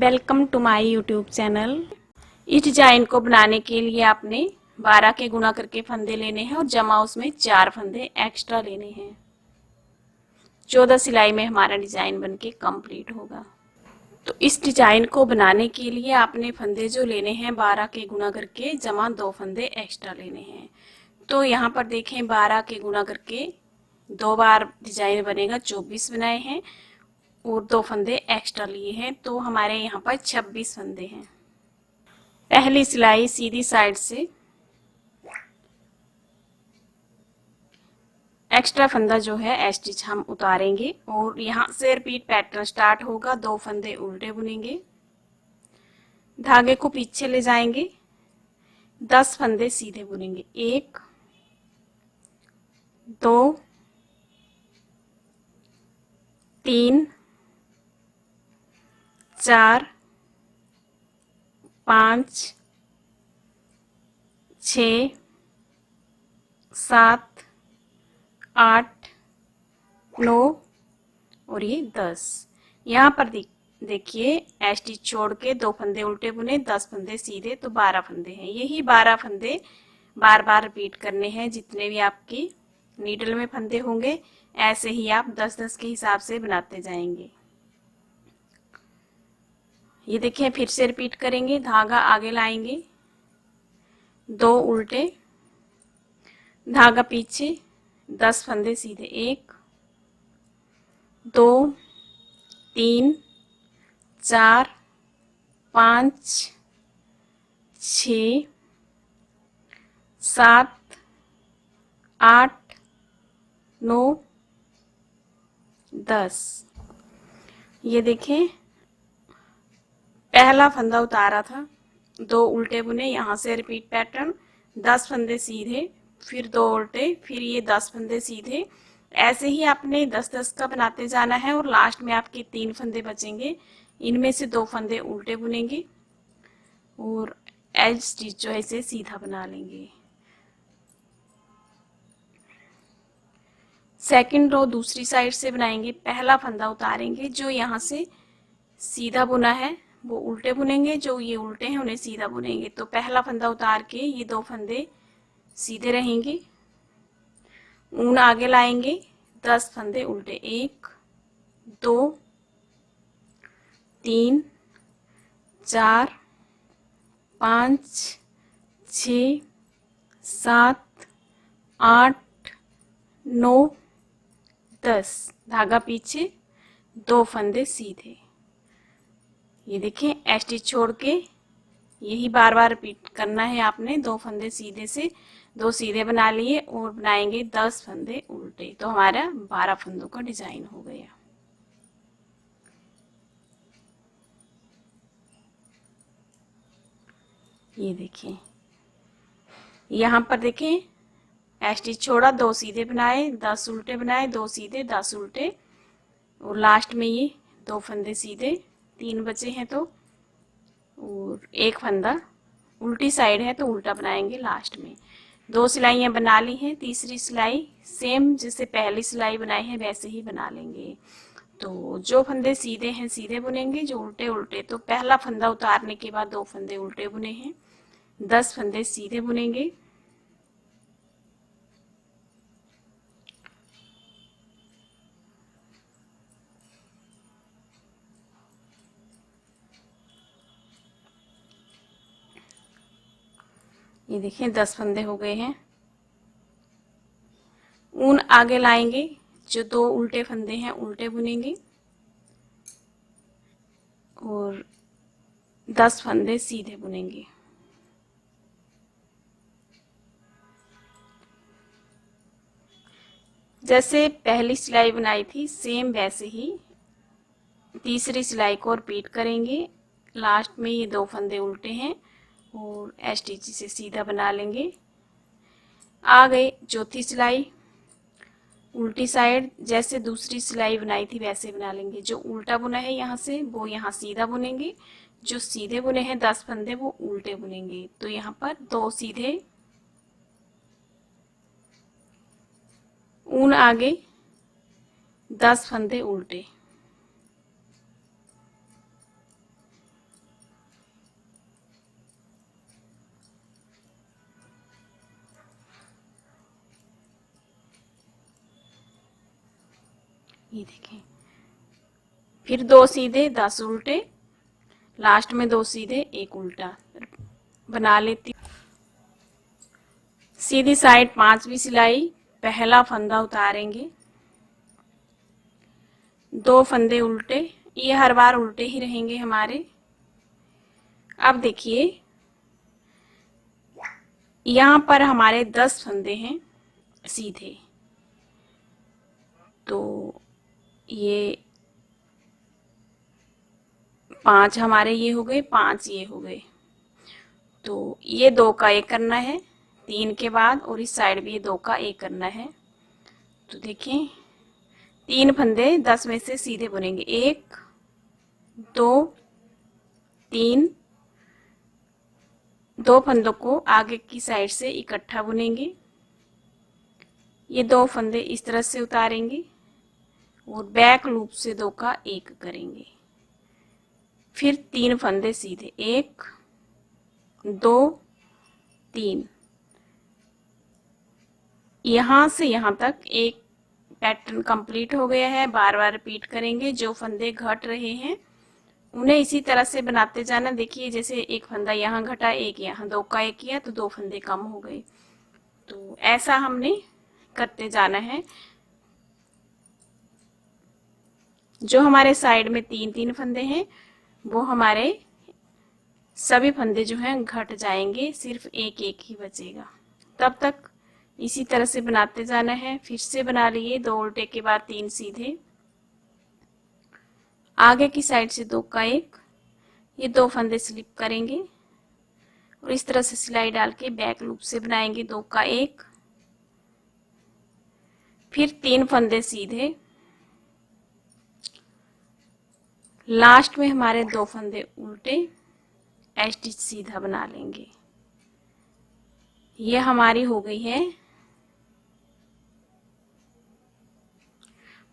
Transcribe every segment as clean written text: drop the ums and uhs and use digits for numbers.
Welcome to my YouTube channel. इस design को बनाने के लिए आपने 12 के गुणा करके फंदे लेने हैं और जमा उसमें 4 फंदे एक्स्ट्रा लेने हैं। 14 सिलाई में हमारा डिजाइन बनके कंप्लीट होगा। तो इस डिजाइन को बनाने के लिए आपने फंदे जो लेने हैं 12 के गुणा करके जमा 2 फंदे एक्स्ट्रा लेने हैं। तो यहाँ पर देखें 12 के गुणा करके 2 बार डिजाइन बनेगा, 24 बनाए हैं और 2 फंदे एक्स्ट्रा लिए हैं, तो हमारे यहाँ पर 26 फंदे हैं। पहली सिलाई सीधी साइड से एक्स्ट्रा फंदा जो है स्टिच हम उतारेंगे और यहाँ से रिपीट पैटर्न स्टार्ट होगा। 2 फंदे उल्टे बुनेंगे, धागे को पीछे ले जाएंगे, 10 फंदे सीधे बुनेंगे। 1 2 3 4 5 6 7 8 9 और ये 10। यहाँ पर देखिए स्टिच छोड़ के 2 फंदे उल्टे बुने, 10 फंदे सीधे, तो 12 फंदे हैं। यही 12 फंदे बार बार रिपीट करने हैं। जितने भी आपकी नीडल में फंदे होंगे ऐसे ही आप 10-10 के हिसाब से बनाते जाएंगे। ये देखिए फिर से रिपीट करेंगे। धागा आगे लाएंगे, 2 उल्टे, धागा पीछे, 10 फंदे सीधे। 1 2 3 4 5 6 7 8 9 10। ये देखें पहला फंदा उतारा था, 2 उल्टे बुने, यहाँ से रिपीट पैटर्न, 10 फंदे सीधे, फिर 2 उल्टे, फिर ये 10 फंदे सीधे। ऐसे ही आपने 10-10 का बनाते जाना है और लास्ट में आपके 3 फंदे बचेंगे। इनमें से 2 फंदे उल्टे बुनेंगे और एज स्टिच जो है इसे सीधा बना लेंगे। सेकंड रो दूसरी साइड से बनाएंगे। पहला फंदा उतारेंगे, जो यहाँ से सीधा बुना है वो उल्टे बुनेंगे, जो ये उल्टे हैं उन्हें सीधा बुनेंगे। तो पहला फंदा उतार के ये 2 फंदे सीधे रहेंगे, ऊन आगे लाएंगे, 10 फंदे उल्टे। 1 2 3 4 5 6 7 8 9 10। धागा पीछे, 2 फंदे सीधे। ये देखें स्टिच छोड़ के यही बार बार रिपीट करना है आपने। 2 फंदे सीधे से 2 सीधे बना लिए और बनाएंगे 10 फंदे उल्टे, तो हमारा 12 फंदों का डिजाइन हो गया। ये देखें यहाँ पर देखें स्टिच छोड़ा, 2 सीधे बनाए, 10 उल्टे बनाए, 2 सीधे, 10 उल्टे और लास्ट में ये 2 फंदे सीधे, 3 बचे हैं तो, और 1 फंदा उल्टी साइड है तो उल्टा बनाएंगे लास्ट में। 2 सिलाइयाँ बना ली हैं। तीसरी सिलाई सेम जैसे पहली सिलाई बनाई है वैसे ही बना लेंगे। तो जो फंदे सीधे हैं सीधे बुनेंगे, जो उल्टे उल्टे। तो पहला फंदा उतारने के बाद 2 फंदे उल्टे बुने हैं, 10 फंदे सीधे बुनेंगे। ये देखिए 10 फंदे हो गए हैं। ऊन आगे लाएंगे, जो 2 उल्टे फंदे हैं उल्टे बुनेंगे और 10 फंदे सीधे बुनेंगे। जैसे पहली सिलाई बनाई थी सेम वैसे ही तीसरी सिलाई को रिपीट करेंगे। लास्ट में ये 2 फंदे उल्टे हैं और स्टिच से सीधा बना लेंगे। आ गई चौथी सिलाई, उल्टी साइड जैसे दूसरी सिलाई बनाई थी वैसे बना लेंगे। जो उल्टा बुना है यहाँ से वो यहाँ सीधा बुनेंगे, जो सीधे बुने हैं 10 फंदे वो उल्टे बुनेंगे। तो यहाँ पर 2 सीधे, ऊन आगे, 10 फंदे उल्टे। ये देखें, फिर 2 सीधे 10 उल्टे, लास्ट में 2 सीधे 1 उल्टा बना लेती हूँ। सीधी साइड 5वीं सिलाई, पहला फंदा उतारेंगे, 2 फंदे उल्टे, ये हर बार उल्टे ही रहेंगे हमारे। अब देखिए यहाँ पर हमारे 10 फंदे हैं सीधे, तो ये 5 हमारे ये हो गए, 5 ये हो गए, तो ये 2 का 1 करना है 3 के बाद, और इस साइड भी ये 2 का 1 करना है। तो देखें 3 फंदे 10 में से सीधे बुनेंगे, 1 2 3, 2 फंदों को आगे की साइड से इकट्ठा बुनेंगे, ये 2 फंदे इस तरह से उतारेंगे और बैक लूप से 2 का 1 करेंगे, फिर 3 फंदे सीधे, 1 2 3, यहाँ से यहाँ तक एक पैटर्न कंप्लीट हो गया है। बार बार रिपीट करेंगे, जो फंदे घट रहे हैं उन्हें इसी तरह से बनाते जाना। देखिए जैसे एक फंदा यहाँ घटा, एक यहाँ, 2 का 1 किया तो 2 फंदे कम हो गए, तो ऐसा हमने करते जाना है। जो हमारे साइड में 3-3 फंदे हैं वो हमारे सभी फंदे जो हैं घट जाएंगे, सिर्फ 1-1 ही बचेगा। तब तक इसी तरह से बनाते जाना है। फिर से बना लिए, 2 उल्टे के बाद 3 सीधे, आगे की साइड से 2 का 1, ये 2 फंदे स्लिप करेंगे और इस तरह से सिलाई डाल के बैक लूप से बनाएंगे 2 का 1, फिर 3 फंदे सीधे, लास्ट में हमारे 2 फंदे उल्टे, स्टिच सीधा बना लेंगे। ये हमारी हो गई है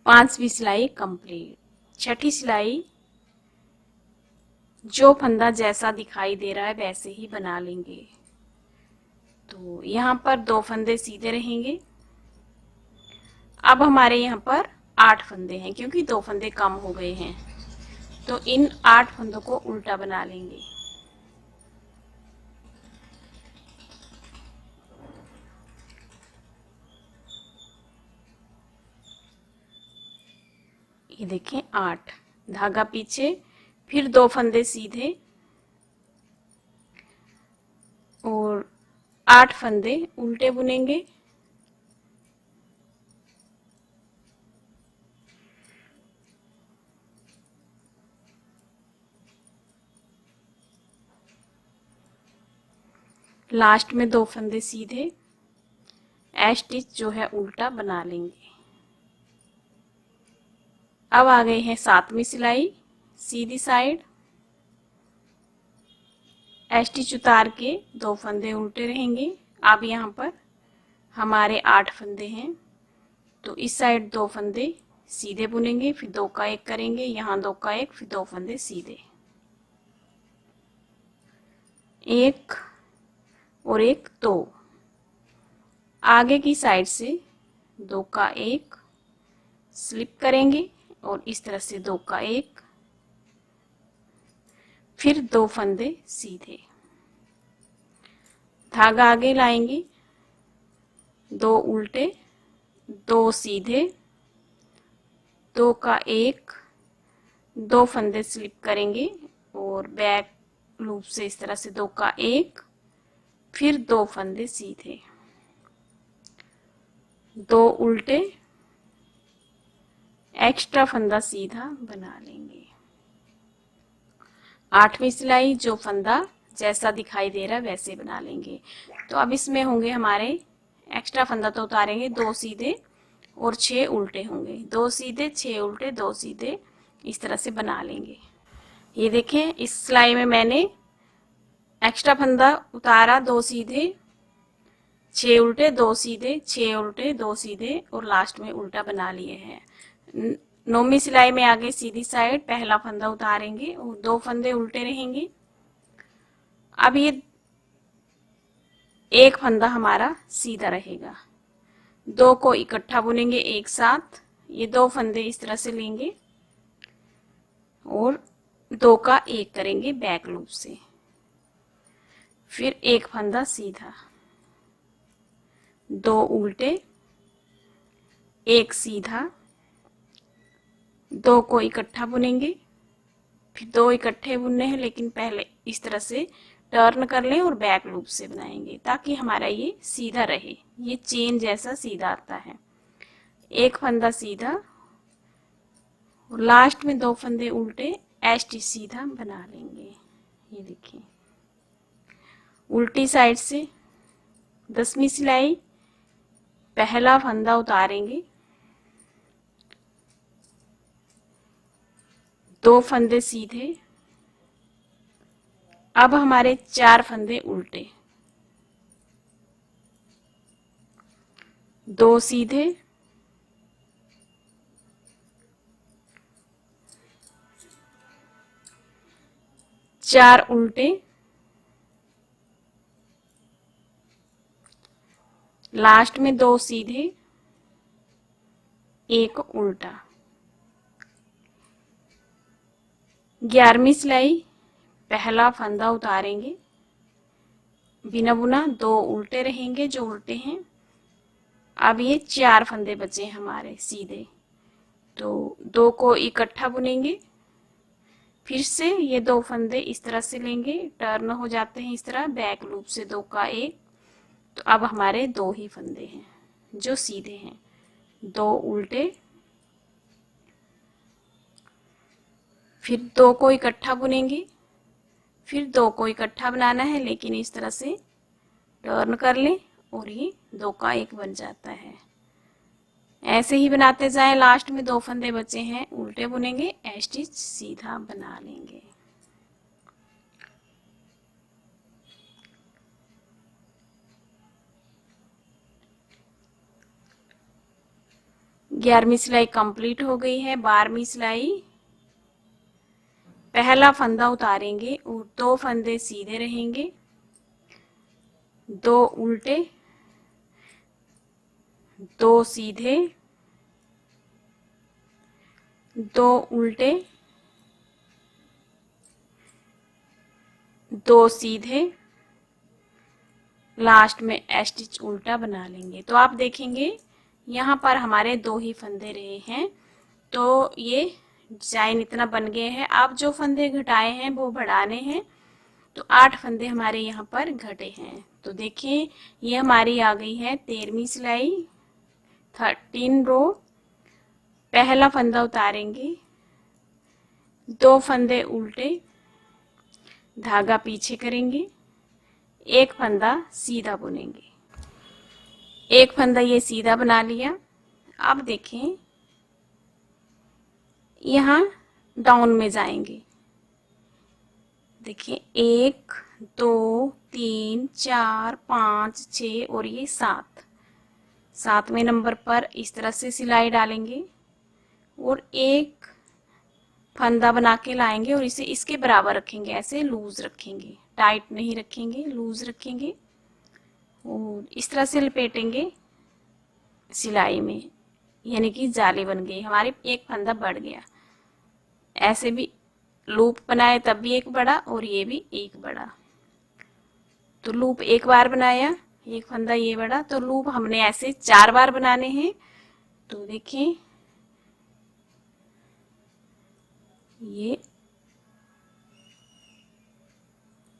5वीं सिलाई कंप्लीट। छठी सिलाई जो फंदा जैसा दिखाई दे रहा है वैसे ही बना लेंगे। तो यहाँ पर 2 फंदे सीधे रहेंगे। अब हमारे यहाँ पर 8 फंदे हैं, क्योंकि 2 फंदे कम हो गए हैं, तो इन 8 फंदों को उल्टा बना लेंगे। ये देखें 8, धागा पीछे, फिर 2 फंदे सीधे और 8 फंदे उल्टे बुनेंगे। लास्ट में 2 फंदे सीधे, स्टिच जो है उल्टा बना लेंगे। अब आ गए हैं 7वीं सिलाई, सीधी साइड, स्टिच उतार के 2 फंदे उल्टे रहेंगे। अब यहाँ पर हमारे 8 फंदे हैं, तो इस साइड 2 फंदे सीधे बुनेंगे, फिर 2 का 1 करेंगे, यहाँ 2 का 1, फिर 2 फंदे सीधे, 1 और 1 2, आगे की साइड से 2 का 1 स्लिप करेंगे और इस तरह से 2 का 1, फिर 2 फंदे सीधे, धागा आगे लाएंगे, 2 उल्टे 2 सीधे, 2 का 1, 2 फंदे स्लिप करेंगे और बैक लूप से इस तरह से 2 का 1, फिर 2 फंदे सीधे, 2 उल्टे, एक्स्ट्रा फंदा सीधा बना लेंगे। 8वीं सिलाई जो फंदा जैसा दिखाई दे रहा है वैसे बना लेंगे। तो अब इसमें होंगे हमारे एक्स्ट्रा फंदा तो उतारेंगे, 2 सीधे और 6 उल्टे होंगे, 2 सीधे 6 उल्टे, 2 सीधे, इस तरह से बना लेंगे। ये देखें इस सिलाई में मैंने एक्स्ट्रा फंदा उतारा, 2 सीधे 6 उल्टे, 2 सीधे 6 उल्टे, 2 सीधे और लास्ट में उल्टा बना लिए हैं। 9वीं सिलाई में आगे सीधी साइड पहला फंदा उतारेंगे और 2 फंदे उल्टे रहेंगे। अब ये एक फंदा हमारा सीधा रहेगा, 2 को इकट्ठा बुनेंगे एक साथ, ये 2 फंदे इस तरह से लेंगे और 2 का 1 करेंगे बैक लूप से, फिर एक फंदा सीधा, 2 उल्टे, 1 सीधा, 2 को इकट्ठा बुनेंगे, फिर 2 इकट्ठे बुनने हैं, लेकिन पहले इस तरह से टर्न कर लें और बैक लूप से बनाएंगे ताकि हमारा ये सीधा रहे, ये चेन जैसा सीधा आता है। एक फंदा सीधा और लास्ट में 2 फंदे उल्टे स्टिच सीधा बना लेंगे। ये देखिए, उल्टी साइड से 10वीं सिलाई, पहला फंदा उतारेंगे, 2 फंदे सीधे, अब हमारे 4 फंदे उल्टे, 2 सीधे, 4 उल्टे, लास्ट में 2 सीधे, 1 उल्टा। 11वीं सिलाई, पहला फंदा उतारेंगे, बिना बुना, 2 उल्टे रहेंगे जो उल्टे हैं। अब ये 4 फंदे बचे हमारे सीधे, तो 2 को इकट्ठा बुनेंगे, फिर से ये 2 फंदे इस तरह से लेंगे, टर्न हो जाते हैं इस तरह, बैक लूप से 2 का 1, तो अब हमारे 2 ही फंदे हैं जो सीधे हैं, 2 उल्टे, फिर 2 को इकट्ठा बुनेंगे, फिर 2 को इकट्ठा बनाना है, लेकिन इस तरह से टर्न कर लें और ये 2 का 1 बन जाता है। ऐसे ही बनाते जाएं, लास्ट में 2 फंदे बचे हैं, उल्टे बुनेंगे, स्टिच सीधा बना लेंगे। ग्यारहवीं सिलाई कंप्लीट हो गई है। 12वीं सिलाई, पहला फंदा उतारेंगे और 2 फंदे सीधे रहेंगे, 2 उल्टे, 2 सीधे, 2 उल्टे, 2 सीधे, लास्ट में स्टिच उल्टा बना लेंगे। तो आप देखेंगे यहाँ पर हमारे 2 ही फंदे रहे हैं, तो ये डिजाइन इतना बन गए हैं। आप जो फंदे घटाए हैं वो बढ़ाने हैं, तो 8 फंदे हमारे यहाँ पर घटे हैं। तो देखिए, ये हमारी आ गई है 13वीं सिलाई, 13 रो। पहला फंदा उतारेंगे, 2 फंदे उल्टे, धागा पीछे करेंगे, 1 फंदा सीधा बुनेंगे, 1 फंदा ये सीधा बना लिया। अब देखें, यहाँ डाउन में जाएंगे, देखिए 1 2 3 4 5 6 और ये 7, 7वें नंबर पर इस तरह से सिलाई डालेंगे और 1 फंदा बना के लाएंगे और इसे इसके बराबर रखेंगे, ऐसे लूज रखेंगे, टाइट नहीं रखेंगे, लूज रखेंगे और इस तरह से लपेटेंगे सिलाई में, यानी कि जाली बन गई हमारी, 1 फंदा बढ़ गया। ऐसे भी लूप बनाए तब भी 1 बढ़ा और ये भी 1 बढ़ा, तो लूप 1 बार बनाया, 1 फंदा ये बढ़ा, तो लूप हमने ऐसे 4 बार बनाने हैं। तो देखिए, ये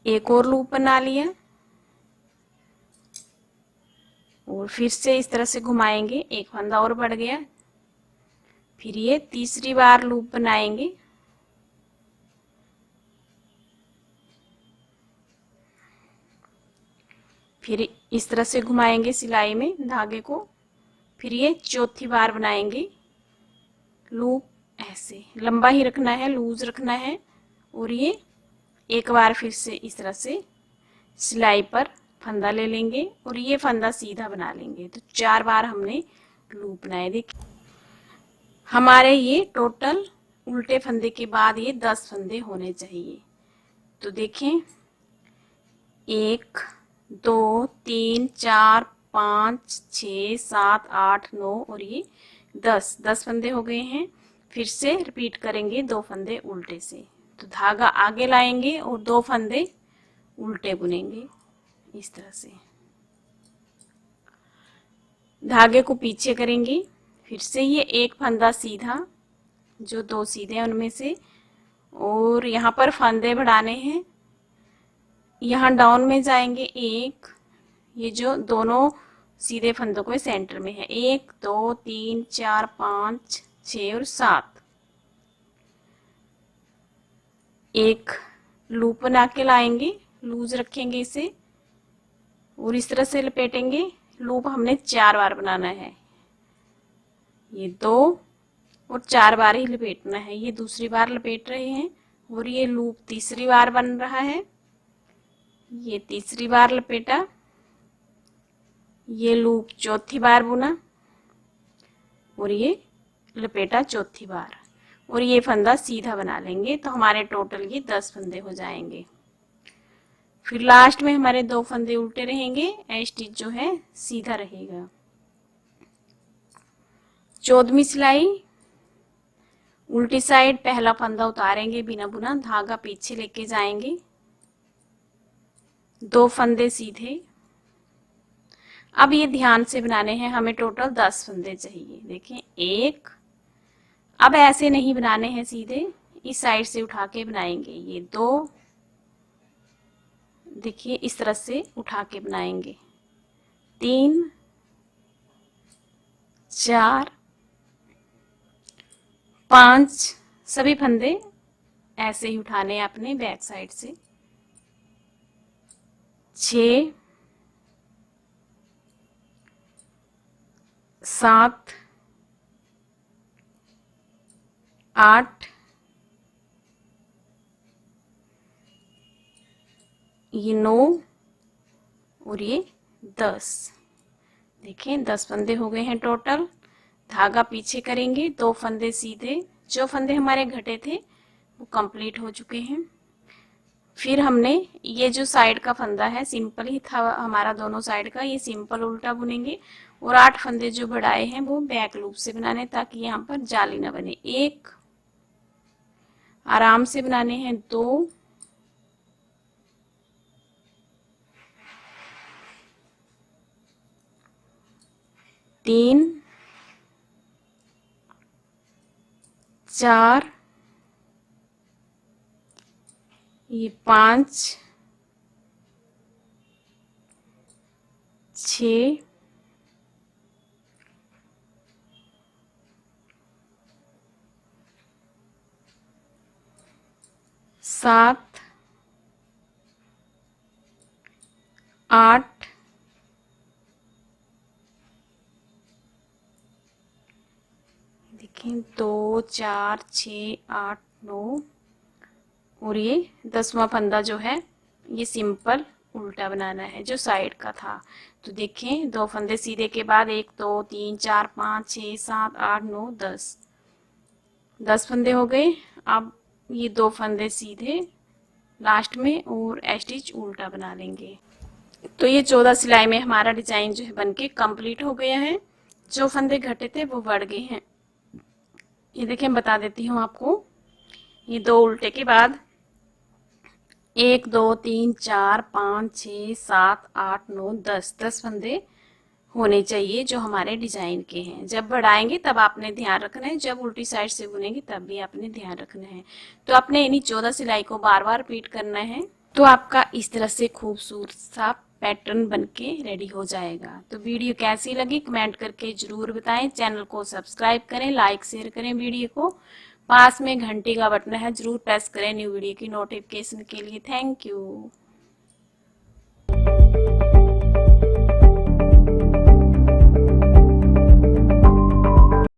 एक और लूप बना लिया और फिर से इस तरह से घुमाएंगे, 1 फंदा और बढ़ गया, फिर ये तीसरी बार लूप बनाएंगे, फिर इस तरह से घुमाएंगे सिलाई में धागे को, फिर ये चौथी बार बनाएंगे लूप, ऐसे लंबा ही रखना है, लूज रखना है, और ये 1 बार फिर से इस तरह से सिलाई पर फंदा ले लेंगे और ये फंदा सीधा बना लेंगे। तो 4 बार हमने लूप बनाए। देखिए, हमारे ये टोटल उल्टे फंदे के बाद ये 10 फंदे होने चाहिए। तो देखें, 1 2 3 4 5 6 7 8 9 और ये 10 फंदे हो गए हैं। फिर से रिपीट करेंगे 2 फंदे उल्टे से। तो धागा आगे लाएंगे और 2 फंदे उल्टे बुनेंगे इस तरह से। धागे को पीछे करेंगे, फिर से ये एक फंदा सीधा, जो 2 सीधे हैं उनमें से, और यहाँ पर फंदे बढ़ाने हैं। यहाँ डाउन में जाएंगे 1, ये जो दोनों सीधे फंदों को सेंटर में है, 1 2 3 4 5 6 और 7। एक लूप बना के लाएंगे, लूज रखेंगे इसे और इस तरह से लपेटेंगे। लूप हमने 4 बार बनाना है, ये 2 और 4 बार ही लपेटना है। ये दूसरी बार लपेट रहे हैं और ये लूप तीसरी बार बन रहा है। ये तीसरी बार लपेटा, ये लूप चौथी बार बुना और ये लपेटा चौथी बार, और ये फंदा सीधा बना लेंगे। तो हमारे टोटल ये 10 फंदे हो जाएंगे। फिर लास्ट में हमारे 2 फंदे उल्टे रहेंगे, स्टिच जो है सीधा रहेगा। 14वीं सिलाई, उल्टी साइड पहला फंदा उतारेंगे बिना बुना, धागा पीछे लेके जाएंगे, 2 फंदे सीधे। अब ये ध्यान से बनाने हैं, हमें टोटल 10 फंदे चाहिए। देखें 1, अब ऐसे नहीं बनाने हैं सीधे, इस साइड से उठा के बनाएंगे। ये 2, देखिए इस तरह से उठा के बनाएंगे। 3 4 5, सभी फंदे ऐसे ही उठाने हैं अपने बैक साइड से। 6 7 8, ये 9 और ये 10। देखें 10 फंदे हो गए हैं टोटल। धागा पीछे करेंगे, 2 फंदे सीधे, जो फंदे हमारे घटे थे वो कंप्लीट हो चुके हैं। फिर हमने ये जो साइड का फंदा है, सिंपल ही था हमारा दोनों साइड का, ये सिंपल उल्टा बुनेंगे और 8 फंदे जो बढ़ाए हैं वो बैक लूप से बनाने, ताकि यहाँ पर जाली ना बने। 1 आराम से बनाने हैं, 2 3 4, ये 5 6 7 8 देखें 2 4 6 8 9, और ये 10वां फंदा जो है ये सिंपल उल्टा बनाना है जो साइड का था। तो देखें 2 फंदे सीधे के बाद 1 2 3 4 5 6 7 8 9 10 फंदे हो गए। अब ये 2 फंदे सीधे लास्ट में और स्टिच उल्टा बना लेंगे। तो ये 14 सिलाई में हमारा डिजाइन जो है बनके कंप्लीट हो गया है। जो फंदे घटे थे वो बढ़ गए हैं। ये देखें, बता देती हूँ आपको, ये 2 उल्टे के बाद 1 2 3 4 5 6 7 8 9 10 फंदे होने चाहिए जो हमारे डिजाइन के हैं। जब बढ़ाएंगे तब आपने ध्यान रखना है, जब उल्टी साइड से बुनेंगे तब भी आपने ध्यान रखना है। तो आपने इन्हीं 14 सिलाई को बार बार रिपीट करना है। तो आपका इस तरह से खूबसूरत सा पैटर्न बनके रेडी हो जाएगा। तो वीडियो कैसी लगी कमेंट करके जरूर बताएं। चैनल को सब्सक्राइब करें, लाइक शेयर करें वीडियो को। पास में घंटी का बटन है, जरूर प्रेस करें न्यू वीडियो की नोटिफिकेशन के लिए। Thank you.